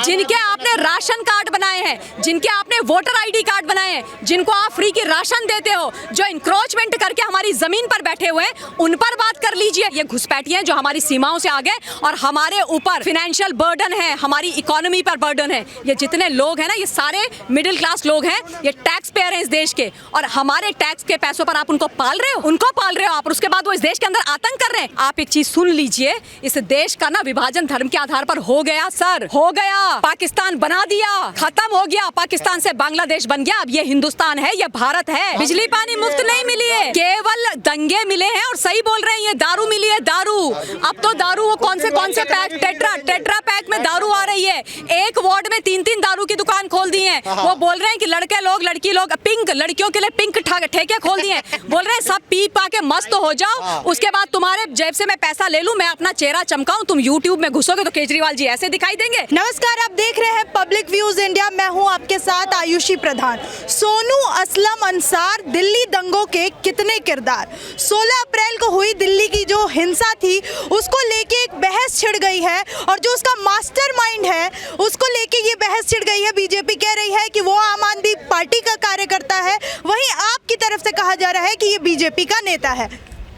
जिनके आपने ration card बनाए हैं, जिनके आपने वोटर आईडी कार्ड बनाए हैं, जिनको आप फ्री की राशन देते हो, जो इंक्रोचमेंट करके हमारी जमीन पर बैठे हुए हैं, उन पर बात कर लीजिए। ये घुसपैठिए हैं जो हमारी सीमाओं से आगे और हमारे ऊपर फाइनेंशियल बर्डन है, हमारी इकोनॉमी पर बर्डन है। ये जितने लोग हैं ना, ये सारे मिडिल क्लास लोग हैं, ये टैक्स पेयर हैं इस देश के, और हमारे टैक्स के पैसों पर आप उनको पाल रहे हो, उनको पाल रहे हो आप, और उसके बाद वो इस देश के अंदर आतंक कर रहे हैं। आप एक चीज सुन लीजिए, इस देश का ना विभाजन धर्म के आधार पर हो गया सर, हो गया। पाकिस्तान बना दिया, खत्म हो गया। पाकिस्तान से बांग्लादेश बन गया, अब ये हिंदुस्तान है, ये भारत है। बिजली पानी मुफ्त नहीं मिली है, केवल दंगे मिले हैं, और सही बोल रहे हैं, ये दारू मिली है, दारू। अब तो दारू वो कौन से पैक, टेट्रा पैक में दारू आ रही है। एक वार्ड में 3-3 दारू की दुकान खोल दी है। वो बोल रहे हैं कि लड़के लोग, लड़की लोग, पिंक लड़कियों के लिए पिंक ठेके खोल दिए हैं। बोल रहे हैं सब पी पा के मस्त हो जाओ, उसके बाद तुम्हारे जेब से मैं पैसा ले लूं, मैं अपना चेहरा चमकाऊं, तुम यूट्यूब में घुसोगे तो केजरीवाल जी ऐसे दिखाई देंगे। नमस्कार, आप देख रहे हैं पब्लिक व्यूज इंडिया। मैं हूं आपके साथ आयुषी प्रधान। सोनू असलम अंसार, दिल्ली दंगों के कितने किरदार। 16 अप्रैल को हुई दिल्ली की जो हिंसा थी, उसको लेके एक बहस छिड़ गई है, और जो उसका मास्टरमाइंड है उसको लेके ये बहस छिड़ गई है। बीजेपी कह रही है कि वो आम आदमी पार्टी का कार्यकर्ता है, वहीं आपकी तरफ से कहा जा रहा है कि ये बीजेपी का नेता है।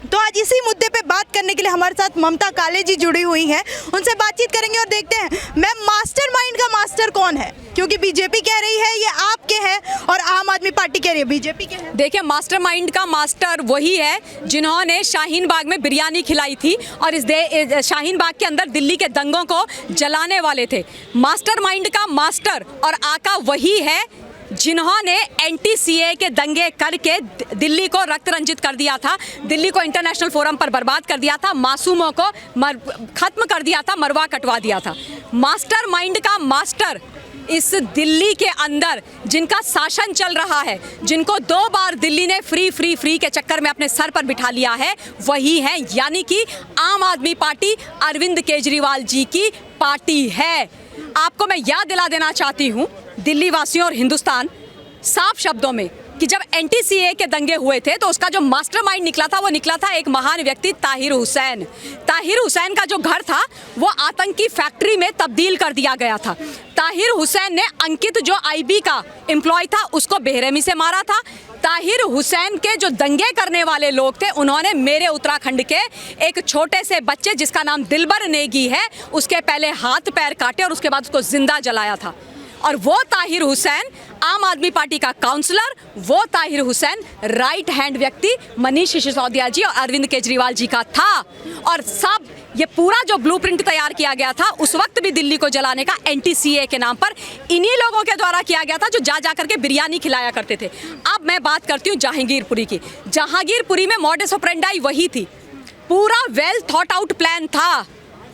तो आज इसी मुद्दे पे बात करने के लिए हमारे साथ ममता काले जी जुड़ी हुई हैं, उनसे बातचीत करेंगे और देखते हैं मैम मास्टरमाइंड का मास्टर कौन है, क्योंकि बीजेपी कह रही है ये आपके हैं और आम आदमी पार्टी कह रही है बीजेपी के हैं। देखिए, मास्टरमाइंड का मास्टर वही है जिन्होंने शाहीन बाग में बिरयानी खिलाई थी और इस शाहीन बाग के अंदर दिल्ली के दंगों को जलाने वाले थे। मास्टरमाइंड का मास्टर और आका वही है जिन्होंने एंटी-सीए के दंगे करके दिल्ली को रक्त रंजित कर दिया था, दिल्ली को इंटरनेशनल फोरम पर बर्बाद कर दिया था, मासूमों को खत्म कर दिया था, मरवा कटवा दिया था। मास्टरमाइंड का मास्टर इस दिल्ली के अंदर जिनका शासन चल रहा है, जिनको 2 बार दिल्ली ने फ्री के चक्कर में अपने सर पर बिठा लिया है, वही है, यानी कि आम आदमी पार्टी अरविंद केजरीवाल जी की पार्टी है। आपको मैं याद दिला देना चाहती हूँ दिल्ली वासियों और हिंदुस्तान, साफ शब्दों में, कि जब एंटी-सीए के दंगे हुए थे तो उसका जो मास्टरमाइंड निकला था, वो निकला था एक महान व्यक्ति ताहिर हुसैन। ताहिर हुसैन का जो घर था वो आतंकी फैक्ट्री में तब्दील कर दिया गया था। ताहिर हुसैन ने अंकित जो आईबी का एम्प्लॉय था उसको बेरहमी से मारा था। ताहिर हुसैन के जो दंगे करने वाले लोग थे, उन्होंने मेरे उत्तराखंड के एक छोटे से बच्चे जिसका नाम दिलबर नेगी है, उसके पहले हाथ पैर काटे और उसके बाद उसको जिंदा जलाया था। और वो ताहिर हुसैन आम आदमी पार्टी का काउंसलर, वो ताहिर हुसैन राइट हैंड व्यक्ति मनीष सिसोदिया जी और अरविंद केजरीवाल जी का था। और सब ये पूरा जो ब्लूप्रिंट तैयार किया गया था उस वक्त भी दिल्ली को जलाने का एंटी-सीए के नाम पर इन्हीं लोगों के द्वारा किया गया था, जो जा करके बिरयानी खिलाया करते थे। अब मैं बात करती हूँ जहांगीरपुरी की। जहांगीरपुरी में मॉडस ऑपरेंडाई वही थी, पूरा वेल थॉट आउट प्लान था,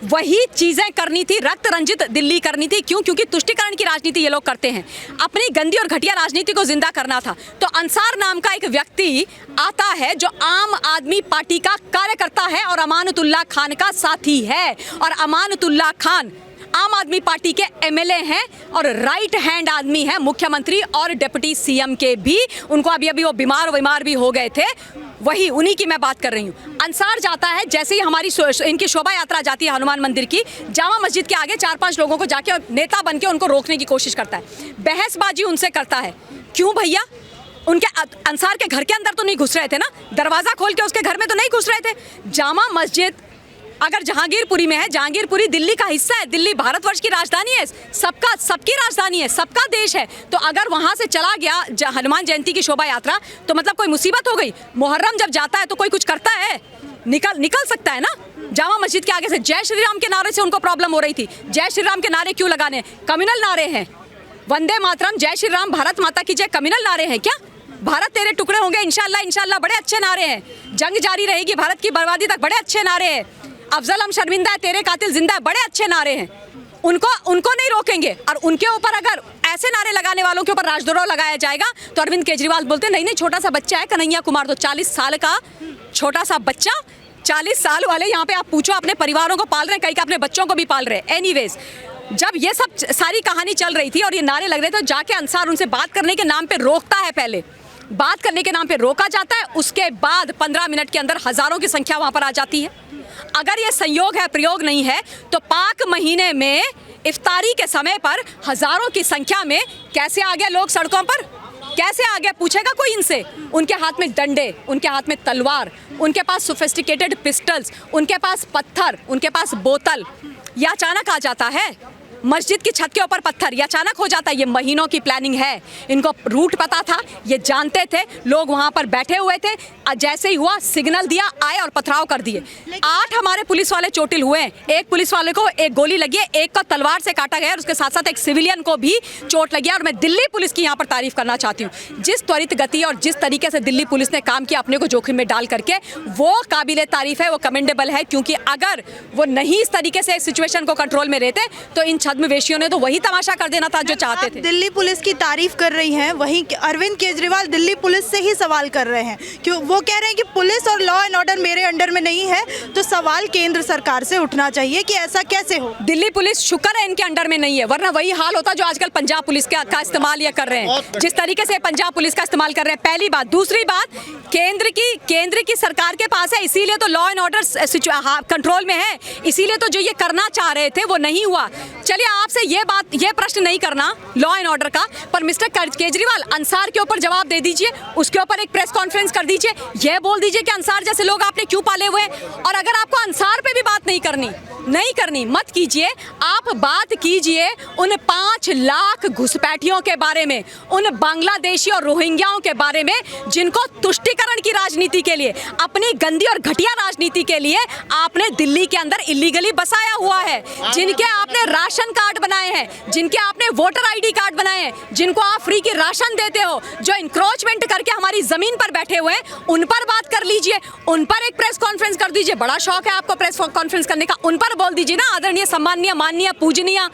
वही चीजें करनी थी, रक्त रंजित दिल्ली करनी थी। क्यों? क्योंकि तुष्टिकरण की राजनीति ये लोग करते हैं, अपनी गंदी और घटिया राजनीति को जिंदा करना था। तो अंसार नाम का एक व्यक्ति आता है जो आम आदमी पार्टी का कार्यकर्ता है और अमानतुल्लाह खान का साथी है, और अमानतुल्लाह खान आम आदमी पार्टी के एमएलए हैं और राइट हैंड आदमी हैं मुख्यमंत्री और डिप्टी सीएम के भी। उनको अभी वो बीमार भी हो गए थे, वही उन्हीं की मैं बात कर रही हूँ। अंसार जाता है, जैसे ही हमारी इनकी शोभा यात्रा जाती है हनुमान मंदिर की, जामा मस्जिद के आगे 4-5 लोगों को जाके नेता बन के उनको रोकने की कोशिश करता है, बहसबाजी उनसे करता है। क्यों भैया? उनके अंसार के घर के अंदर तो नहीं घुस रहे थे ना, दरवाजा खोल के उसके घर में तो नहीं घुस रहे थे। जामा मस्जिद अगर जहांगीरपुरी में है, जहांगीरपुरी दिल्ली का हिस्सा है, दिल्ली भारतवर्ष की राजधानी है, सबकी राजधानी है, सबका देश है। तो अगर वहां से चला गया हनुमान जयंती की शोभा यात्रा, तो मतलब कोई मुसीबत हो गई। मुहर्रम जब जाता है तो कोई कुछ करता है, निकल सकता है ना। जामा मस्जिद के आगे से जय श्री राम के नारे से उनको प्रॉब्लम हो रही थी। जय श्री राम के नारे क्यों लगाने? कम्युनल नारे हैं, वंदे मातरम, जय श्री राम, भारत माता की जय, कम्युनल नारे हैं क्या? भारत तेरे टुकड़े होंगे इंशाल्लाह इंशाल्लाह, बड़े अच्छे नारे हैं। जंग जारी रहेगी, भारत की बर्बादी तक, बड़े अच्छे नारे हैं। अफजल हम शर्मिंदा है, तेरे कातिल जिंदा है, बड़े अच्छे नारे हैं। उनको नहीं रोकेंगे, और उनके ऊपर अगर ऐसे नारे लगाने वालों के ऊपर राजद्रोह लगाया जाएगा तो अरविंद केजरीवाल बोलते नहीं, छोटा सा बच्चा है कन्हैया कुमार, तो 40 साल का छोटा सा बच्चा, 40 साल वाले यहाँ पे आप पूछो अपने परिवारों को पाल रहे हैं, कई का अपने बच्चों को भी पाल रहे हैं। एनीवेज, जब ये सब सारी कहानी चल रही थी और ये नारे लग रहे थे, तो जाके अंसार उनसे बात करने के नाम पे रोकता है। पहले बात करने के नाम पे रोका जाता है, उसके बाद 15 मिनट के अंदर हजारों की संख्या वहां पर आ जाती है। अगर ये संयोग है, प्रयोग नहीं है, तो पाक महीने में इफ्तारी के समय पर हजारों की संख्या में कैसे आ गए लोग सड़कों पर, कैसे आ गया पूछेगा कोई इनसे? उनके हाथ में डंडे, उनके हाथ में तलवार, उनके पास सोफिस्टिकेटेड पिस्टल्स, उनके पास पत्थर, उनके पास बोतल। ये अचानक आ जाता है मस्जिद की छत के ऊपर पत्थर, ये अचानक हो जाता है। ये महीनों की प्लानिंग है, इनको रूट पता था, ये जानते थे, लोग वहाँ पर बैठे हुए थे, जैसे ही हुआ सिग्नल दिया, आए और पथराव कर दिए। 8 हमारे पुलिस वाले चोटिल हुए हैं, एक पुलिस वाले को एक गोली लगी है, एक को तलवार से काटा गया और उसके साथ साथ एक सिविलियन को भी चोट लगी है। और मैं दिल्ली पुलिस की यहाँ पर तारीफ करना चाहती हूँ, जिस त्वरित गति और जिस तरीके से दिल्ली पुलिस ने काम किया अपने को जोखिम में डाल करके, वो काबिले तारीफ है, वो कमेंडेबल है। क्योंकि अगर वो नहीं इस तरीके से सिचुएशन को कंट्रोल में रहते तो इन छद्मवेशियों ने तो वही तमाशा कर देना था जो चाहते थे। दिल्ली पुलिस की तारीफ कर रही हैं, वहीं अरविंद केजरीवाल दिल्ली पुलिस से ही सवाल कर रहे हैं, क्यों वो कह रहे हैं कि पुलिस और लॉ एंड ऑर्डर मेरे अंडर में नहीं है, तो सवाल केंद्र सरकार से उठना चाहिए कि ऐसा कैसे हो। दिल्ली पुलिस शुक्र है इनके अंडर में नहीं है, वरना वही हाल होता जो आजकल पंजाब पुलिस का इस्तेमाल ये कर रहे हैं, जिस तरीके से पंजाब पुलिस का इस्तेमाल कर रहे हैं। पहली बात। दूसरी बात, केंद्र की सरकार के पास है, इसीलिए तो लॉ एंड ऑर्डर कंट्रोल में है, इसीलिए तो जो ये करना चाह रहे थे वो नहीं हुआ। चलिए आपसे ये प्रश्न नहीं करना लॉ एंड ऑर्डर का, पर मिस्टर केजरीवाल अंसार के ऊपर जवाब दे दीजिए, उसके ऊपर एक प्रेस कॉन्फ्रेंस कर दीजिए, यह बोल दीजिए कि अंसार जैसे लोग आपने क्यों पाले हुए हैं। और अगर आपको अंसार पे भी बात नहीं करनी मत कीजिए, आप बात कीजिए उन 5 लाख घुसपैठियों के बारे में, उन बांग्लादेशी और रोहिंग्याओं के बारे में जिनको तुष्टीकरण की राजनीति के लिए, अपनी गंदी और घटिया राजनीति के लिए आपने दिल्ली के अंदर इलीगली बसाया हुआ है, जिनके आपने राशन कार्ड बनाए हैं, जिनके आपने वोटर आईडी कार्ड बनाए हैं, जिनको आप फ्री की राशन देते हो, जो इंक्रोचमेंट करके हमारी जमीन पर बैठे हुए हैं, उन पर बात कर लीजिए, उन पर एक प्रेस कॉन्फ्रेंस कर दीजिए। बड़ा शौक है आपको प्रेस कॉन्फ्रेंस करने का, उन पर बोल दीजिए ना, आदरणीय, सम्माननीय, माननीय, पूजनीय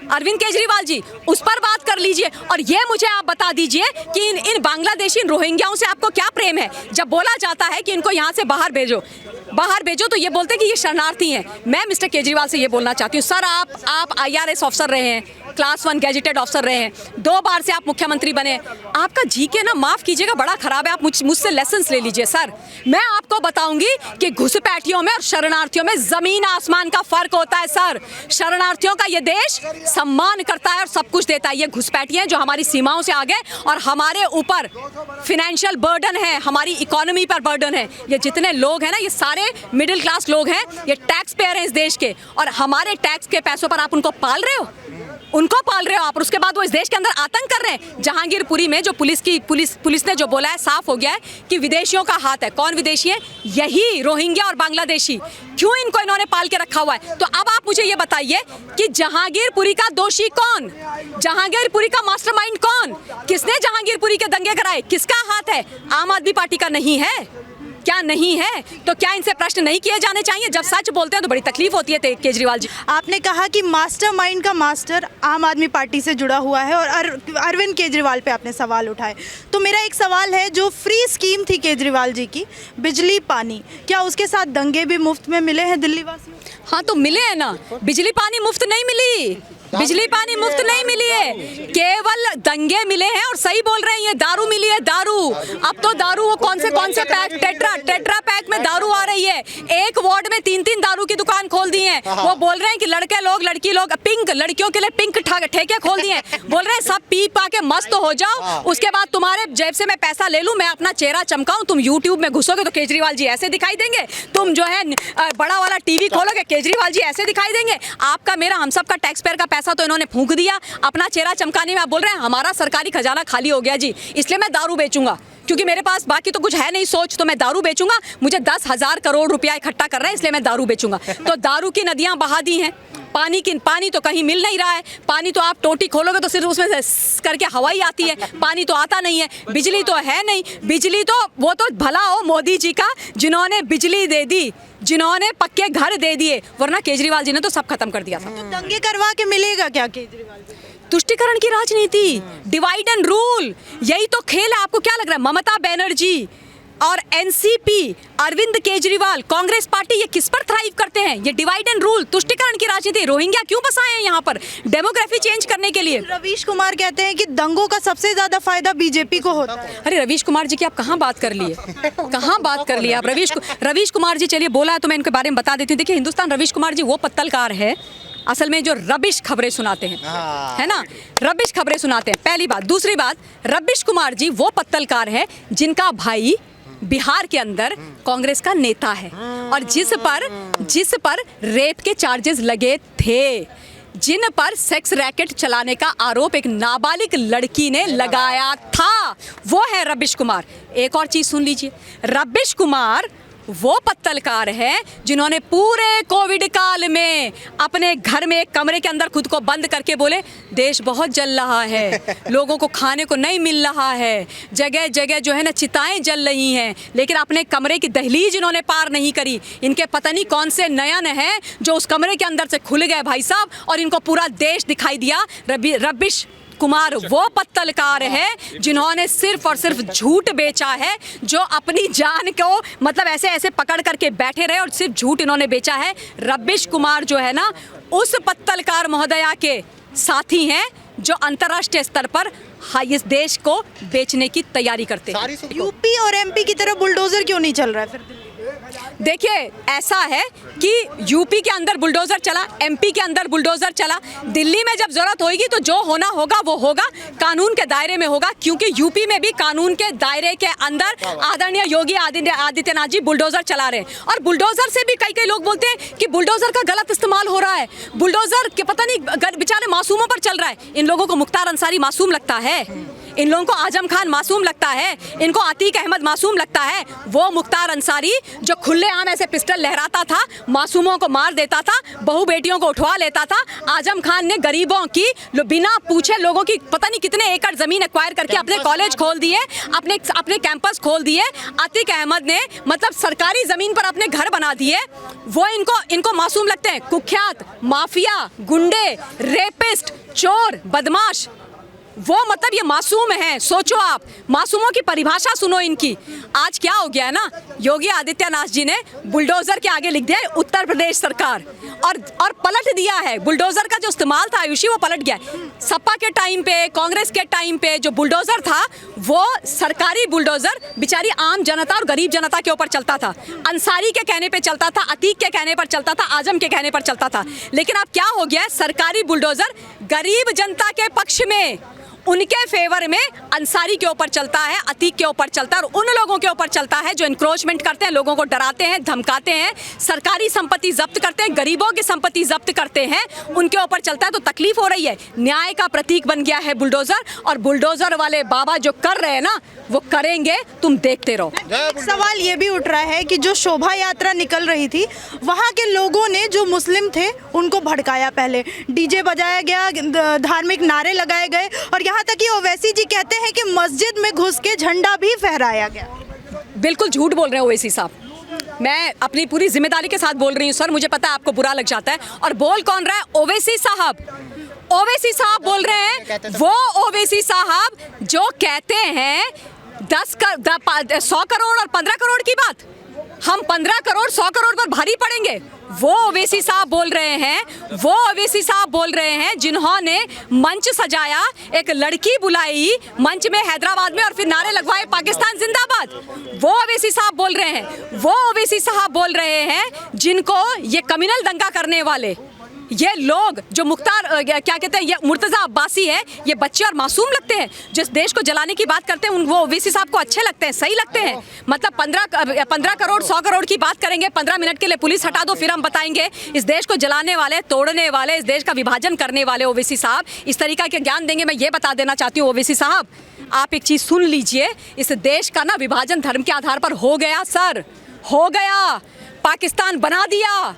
अरविंद केजरीवाल जी, उस पर बात कर लीजिए। और ये मुझे आप बता दीजिए कि इन बांग्लादेशी रोहिंग्याओं से आपको क्या प्रेम है। जब बोला जाता है कि इनको यहाँ से बाहर भेजो तो ये बोलते हैं कि ये शरणार्थी हैं। मैं मिस्टर केजरीवाल से ये बोलना चाहती हूँ, सर आप IRS ऑफिसर रहे हैं, क्लास 1 गैजेटेड ऑफिसर रहे हैं, 2 बार से आप मुख्यमंत्री बने, आपका जीके ना माफ कीजिएगा बड़ा खराब है, आप मुझसे लेसन्स ले लीजिए। सर मैं आपको बताऊंगी कि घुसपैठियों में और शरणार्थियों में जमीन आसमान का फर्क होता है। सर शरणार्थियों का ये देश सम्मान करता है और सब कुछ देता है, ये घुसपैठी हैं जो हमारी सीमाओं से आगे और हमारे ऊपर फिनेंशियल बर्डन है, हमारी इकोनॉमी पर बर्डन है। ये जितने लोग हैं ना, ये सारे मिडिल क्लास लोग हैं, ये टैक्स पेयर हैं इस देश के, और हमारे टैक्स के पैसों पर आप उनको पाल रहे हो आप, और उसके बाद वो इस देश के अंदर आतंक कर रहे हैं। जहांगीरपुरी में जो पुलिस ने जो बोला है, साफ हो गया है कि विदेशियों का हाथ है। कौन विदेशी है? यही रोहिंग्या और बांग्लादेशी। क्यों इनको इन्होंने पाल के रखा हुआ है? तो अब आप मुझे ये बताइए कि जहांगीरपुरी का दोषी कौन, जहांगीरपुरी का मास्टरमाइंड कौन, किसने जहांगीरपुरी के दंगे कराए, किसका हाथ है? आम आदमी पार्टी का नहीं है क्या? नहीं है तो क्या इनसे प्रश्न नहीं किए जाने चाहिए? जब सच बोलते हैं तो बड़ी तकलीफ होती है केजरीवाल जी। आपने कहा कि मास्टरमाइंड का मास्टर आम आदमी पार्टी से जुड़ा हुआ है और अरविंद केजरीवाल पे आपने सवाल उठाए, तो मेरा एक सवाल है, जो फ्री स्कीम थी केजरीवाल जी की, बिजली पानी, क्या उसके साथ दंगे भी मुफ्त में मिले हैं दिल्ली वासियों? हाँ तो मिले हैं ना, बिजली पानी मुफ्त नहीं मिली, बिजली पानी मुफ्त नहीं मिली है, केवल दंगे मिले हैं। और सही बोल रहे हैं, ये दारू मिली है, दारू। अब तो दारू वो कौन से पैक, टेट्रा पैक में दारू आ रही है। एक वार्ड में 3 दारू की दुकान खोल दी है। वो बोल रहे हैं कि लड़के लोग, लड़की लोग, पिंक लड़कियों के लिए पिंक ठेके खोल दिए हैं। बोल रहे हैं सब पी पा के मस्त हो जाओ, उसके बाद तुम्हारे जेब से मैं पैसा ले लूं, मैं अपना चेहरा चमकाऊं, तुम यूट्यूब में घुसोगे तो केजरीवाल जी ऐसे दिखाई देंगे, तुम जो है बड़ा वाला टीवी खोलोगे केजरीवाल जी ऐसे दिखाई देंगे। आपका मेरा हम सब का टैक्स पेयर का पैसा तो इन्होंने फूंक दिया अपना चेहरा चमकाने में। आप बोल रहे हैं हमारा सरकारी खजाना खाली हो गया जी, इसलिए मैं दारू बेचूंगा, क्योंकि मेरे पास बाकी तो कुछ है नहीं सोच, तो मैं दारू बेचूंगा। मुझे 10,000 करोड़ रुपया इकट्ठा कर रहा है, इसलिए मैं दारू बेचूंगा। तो दारू की नदियां बहा दी हैं, पानी तो कहीं मिल नहीं रहा है। पानी तो आप टोटी खोलोगे तो सिर्फ उसमें से करके हवाई आती है, पानी तो आता नहीं है। बिजली तो है नहीं, बिजली तो वो तो भला हो मोदी जी का जिन्होंने बिजली दे दी, जिन्होंने पक्के घर दे दिए, वरना केजरीवाल जी ने तो सब खत्म कर दिया था। तो दंगे करवा के मिलेगा क्या केजरीवाल जी? तुष्टीकरण की राजनीति, डिवाइड एंड रूल, यही तो खेल है। आपको क्या लग रहा है ममता बनर्जी और एनसीपी, अरविंद केजरीवाल, कांग्रेस पार्टी, ये किस पर थ्राइव करते हैं? ये डिवाइड एंड रूल, तुष्टीकरण की राजनीति। रोहिंग्या क्यों बसाए हैं यहाँ पर? डेमोग्राफी चेंज करने के लिए। रवीश कुमार कहते हैं कि दंगों का सबसे ज्यादा फायदा बीजेपी को होता है। अरे रवीश कुमार जी की आप कहाँ बात कर लिए, कहाँ बात कर लिए आप? रवीश कुमार जी चलिए बोला है तो मैं इनके बारे में बता देती हूँ। देखिए हिंदुस्तान रवीश कुमार जी वो पत्तलकार है, असल में जो रबिश खबरें सुनाते हैं, है ना, रबिश खबरें सुनाते हैं, पहली बात। दूसरी बात, रबिश कुमार जी वो पत्तलकार है जिनका भाई बिहार के अंदर कांग्रेस का नेता है और जिस पर रेप के चार्जेस लगे थे, जिन पर सेक्स रैकेट चलाने का आरोप एक नाबालिग लड़की ने लगाया था, वो है रबिश कुमार। एक और चीज सुन लीजिए, रबिश कुमार वो पत्तलकार है जिन्होंने पूरे कोविड काल में अपने घर में एक कमरे के अंदर खुद को बंद करके बोले देश बहुत जल रहा है, लोगों को खाने को नहीं मिल रहा है, जगह जगह जो है ना चिताएं जल रही हैं, लेकिन अपने कमरे की दहलीज इन्होंने पार नहीं करी। इनके पता नहीं कौन से नयन हैं जो उस कमरे के अंदर से खुल गए भाई साहब, और इनको पूरा देश दिखाई दिया। रबिश कुमार वो पत्तलकार है जिन्होंने सिर्फ और सिर्फ झूठ बेचा है, जो अपनी जान को मतलब ऐसे ऐसे पकड़ करके बैठे रहे और सिर्फ झूठ इन्होंने बेचा है। रबिश कुमार जो है ना उस पत्तलकार महोदया के साथी हैं जो अंतर्राष्ट्रीय स्तर पर इस देश को बेचने की तैयारी करते हैं। यूपी और एमपी की तरह बुलडोजर क्यों नहीं चल रहा है फिर? देखिए ऐसा है कि यूपी के अंदर बुलडोजर चला, एमपी के अंदर बुलडोजर चला, दिल्ली में जब जरूरत होगी तो जो होना होगा वो होगा, कानून के दायरे में होगा, क्योंकि यूपी में भी कानून के दायरे के अंदर आदरणीय योगी आदित्यनाथ जी बुलडोजर चला रहे हैं। और बुलडोजर से भी कई लोग बोलते हैं कि बुलडोजर का गलत इस्तेमाल हो रहा है, बुलडोजर के पता नहीं बेचारे मासूमों पर चल रहा है। इन लोगों को मुख्तार अंसारी मासूम लगता है, इन लोगों को आजम खान मासूम लगता है, इनको अतीक अहमद मासूम लगता है। वो मुख्तार अंसारी जो खुलेआम ऐसे पिस्टल लहराता था, मासूमों को मार देता था, बहू बेटियों को उठवा लेता था। आजम खान ने गरीबों की बिना पूछे लोगों की पता नहीं कितने एकड़ जमीन एक्वायर करके अपने कॉलेज खोल दिए, अपने कैंपस खोल दिए। अतीक अहमद ने मतलब सरकारी जमीन पर अपने घर बना दिए। वो इनको मासूम लगते हैं। कुख्यात माफिया, गुंडे, रेपिस्ट, चोर, बदमाश, वो मतलब ये मासूम हैं। सोचो आप, मासूमों की परिभाषा सुनो इनकी। आज क्या हो गया है ना, योगी आदित्यनाथ जी ने बुलडोजर के आगे लिख दिया है उत्तर प्रदेश सरकार, और पलट दिया है। बुलडोजर का जो इस्तेमाल था आयुषी, वो पलट गया। सपा के टाइम पे, कांग्रेस के टाइम पे जो बुलडोजर था वो सरकारी बुलडोजर बेचारी आम जनता और गरीब जनता के ऊपर चलता था। अंसारी के कहने पे चलता था, अतीक के कहने पर चलता था, आजम के कहने पर चलता था। लेकिन अब क्या हो गया है, सरकारी बुलडोजर गरीब जनता के पक्ष में, उनके फेवर में अंसारी के ऊपर चलता है, अतीक के ऊपर चलता है, और उन लोगों के ऊपर चलता है जो इंक्रोचमेंट करते हैं, लोगों को डराते हैं, धमकाते हैं, सरकारी संपत्ति जब्त करते हैं, गरीबों की संपत्ति जब्त करते हैं, उनके ऊपर चलता है। तो तकलीफ हो रही है। न्याय का प्रतीक बन गया है बुलडोजर, और बुलडोजर वाले बाबा जो कर रहे हैं ना वो करेंगे, तुम देखते रहो। सवाल ये भी उठ रहा है कि जो शोभा यात्रा निकल रही थी वहाँ के लोगों ने जो मुस्लिम थे उनको भड़काया, पहले डीजे बजाया गया, धार्मिक नारे लगाए गए, और यहाँ तक कि ओवैसी जी कहते हैं कि मस्जिद में घुस के झंडा भी फहराया गया। बिल्कुल झूठ बोल रहे हैं ओवैसी साहब। मैं अपनी पूरी जिम्मेदारी के साथ बोल रही हूँ सर, मुझे पता है आपको बुरा लग जाता है। और बोल कौन रहा है? ओवैसी साहब। ओवैसी साहब बोल रहे हैं, वो ओवैसी साहब जो कहते हैं 100 करोड़ और 15 करोड़ की बात, हम 15 करोड़ 100 करोड़ पर भारी पड़ेंगे। वो ओवैसी साहब बोल रहे हैं, वो ओवैसी साहब बोल रहे हैं जिन्होंने मंच सजाया, एक लड़की बुलाई मंच में हैदराबाद में और फिर नारे लगवाए पाकिस्तान जिंदाबाद। वो ओवैसी साहब बोल रहे हैं, वो ओवैसी साहब बोल रहे हैं जिनको ये कम्युनल दंगा करने वाले ये लोग जो मुख्तार क्या कहते हैं, ये मुर्तज़ा अब्बासी है, ये बच्चे और मासूम लगते हैं। जिस देश को जलाने की बात करते हैं उन वो ओवैसी साहब को अच्छे लगते हैं, सही लगते हैं। मतलब 15 करोड़ 100 करोड़ की बात करेंगे, 15 मिनट के लिए पुलिस हटा दो, फिर हम बताएंगे। इस देश को जलाने वाले, तोड़ने वाले, इस देश का विभाजन करने वाले ओवैसी साहब इस तरीका के ज्ञान देंगे। मैं ये बता देना चाहती हूँ ओवैसी साहब, आप एक चीज़ सुन लीजिए, इस देश का ना विभाजन धर्म के आधार पर हो गया सर, हो गया। पाकिस्तान बना दिया,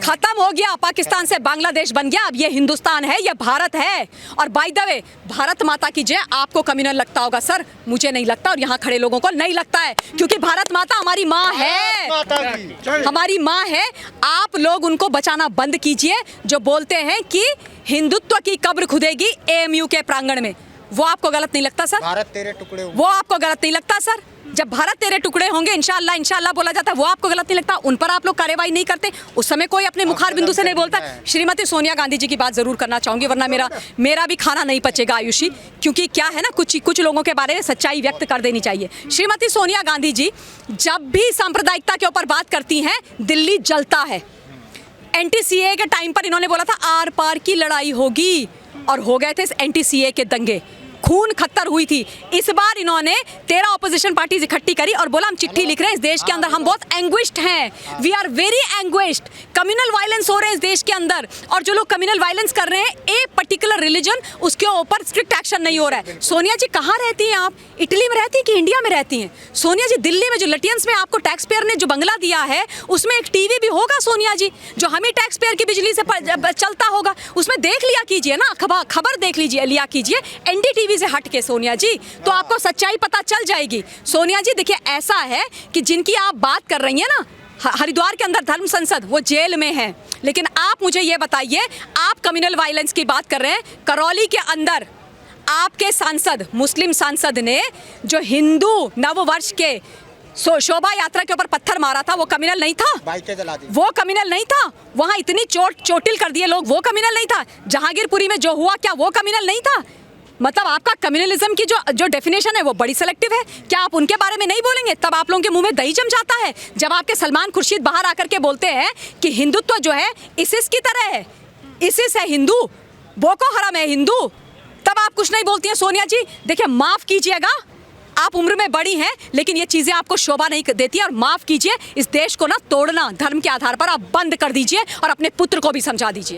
खत्म हो गया, पाकिस्तान से बांग्लादेश बन गया। अब ये हिंदुस्तान है, ये भारत है। और बाय द वे, भारत माता की जय। आपको कम्युनल लगता होगा सर, मुझे नहीं लगता, और यहाँ खड़े लोगों को नहीं लगता है, क्योंकि भारत माता हमारी माँ है, हमारी माँ है। आप लोग उनको बचाना बंद कीजिए जो बोलते हैं कि हिंदुत्व की कब्र खुदेगी AMU के प्रांगण में। वो आपको गलत नहीं लगता सर? भारत तेरे टुकड़े, वो आपको गलत नहीं लगता सर? जब भारत तेरे टुकड़े होंगे इंशाअल्लाह इंशाअल्लाह बोला जाता है, वो आपको गलत नहीं लगता? उन पर आप लोग कार्रवाई नहीं करते? उस समय कोई अपने मुखार बिंदु से नहीं बोलता? श्रीमती सोनिया गांधी जी की बात जरूर करना चाहूंगी, वरना मेरा भी खाना नहीं पचेगा आयुषी, क्योंकि क्या है ना, कुछ लोगों के बारे में सच्चाई व्यक्त कर देनी चाहिए। श्रीमती सोनिया गांधी जी जब भी सांप्रदायिकता के ऊपर बात करती हैं, दिल्ली जलता है। एंटी सीए के टाइम पर इन्होंने बोला था आर पार की लड़ाई होगी, और हो गए थे एंटी सीए के दंगे, खून खत्तर हुई थी। इस बार इन्होंने 13 ऑपोजिशन पार्टीज इकट्ठी करी और बोला हम चिट्ठी लिख रहे हैं इस देश के अंदर, हम बहुत एंग्विश्ड हैं, we are very anguished, communal violence हो रहे हैं इस देश के अंदर, और जो लोग कम्युनल वायलेंस कर रहे हैं एक पर्टिकुलर रिलीजन, उसके ऊपर स्ट्रिक्ट एक्शन नहीं हो रहा है। सोनिया जी कहाँ रहती हैं आप? इटली में रहती हैं कि इंडिया में रहती हैं? सोनिया जी दिल्ली में जो लटियंस में आपको टैक्स पेयर ने जो बंगला दिया है उसमें एक टीवी भी होगा सोनिया जी, जो हमें टैक्स पेयर की बिजली से चलता होगा, उसमें देख लिया कीजिए ना, खबर देख लीजिए, लिया कीजिए एनडीटीवी से हट के सोनिया जी, तो आपको सच्चाई पता चल जाएगी। सोनिया जी देखिए ऐसा है कि जिनकी आप बात कर रही हैं ना, हरिद्वार के अंदर धर्म संसद, वो जेल में है, लेकिन आप मुझे ये बताइए, आप कम्युनल वायलेंस की बात कर रहे हैं, करौली के अंदर आपके सांसद, मुस्लिम सांसद ने जो हिंदू नववर्ष के शोभा यात्रा के ऊपर पत्थर मारा था, वो कम्युनल नहीं था? वो कम्युनल नहीं था? वहां इतनी चोटिल कर दिए लोग, वो कम्युनल नहीं था? जहांगीरपुरी में जो हुआ क्या वो कम्युनल नहीं था? मतलब आपका कम्युनलिज्म की जो डेफिनेशन है वो बड़ी सेलेक्टिव है। क्या आप उनके बारे में नहीं बोलेंगे? तब आप लोगों के मुंह में दही जम जाता है जब आपके सलमान खुर्शीद बाहर आकर के बोलते हैं कि हिंदुत्व जो है इसिस की तरह है, इसिस है हिंदू, बोको हराम है हिंदू, तब आप कुछ नहीं बोलती हैं। सोनिया जी देखिए माफ कीजिएगा, आप उम्र में बड़ी हैं, लेकिन ये चीजें आपको शोभा नहीं देती, और माफ कीजिए, इस देश को ना तोड़ना धर्म के आधार पर आप बंद कर दीजिए और अपने पुत्र को भी समझा दीजिए।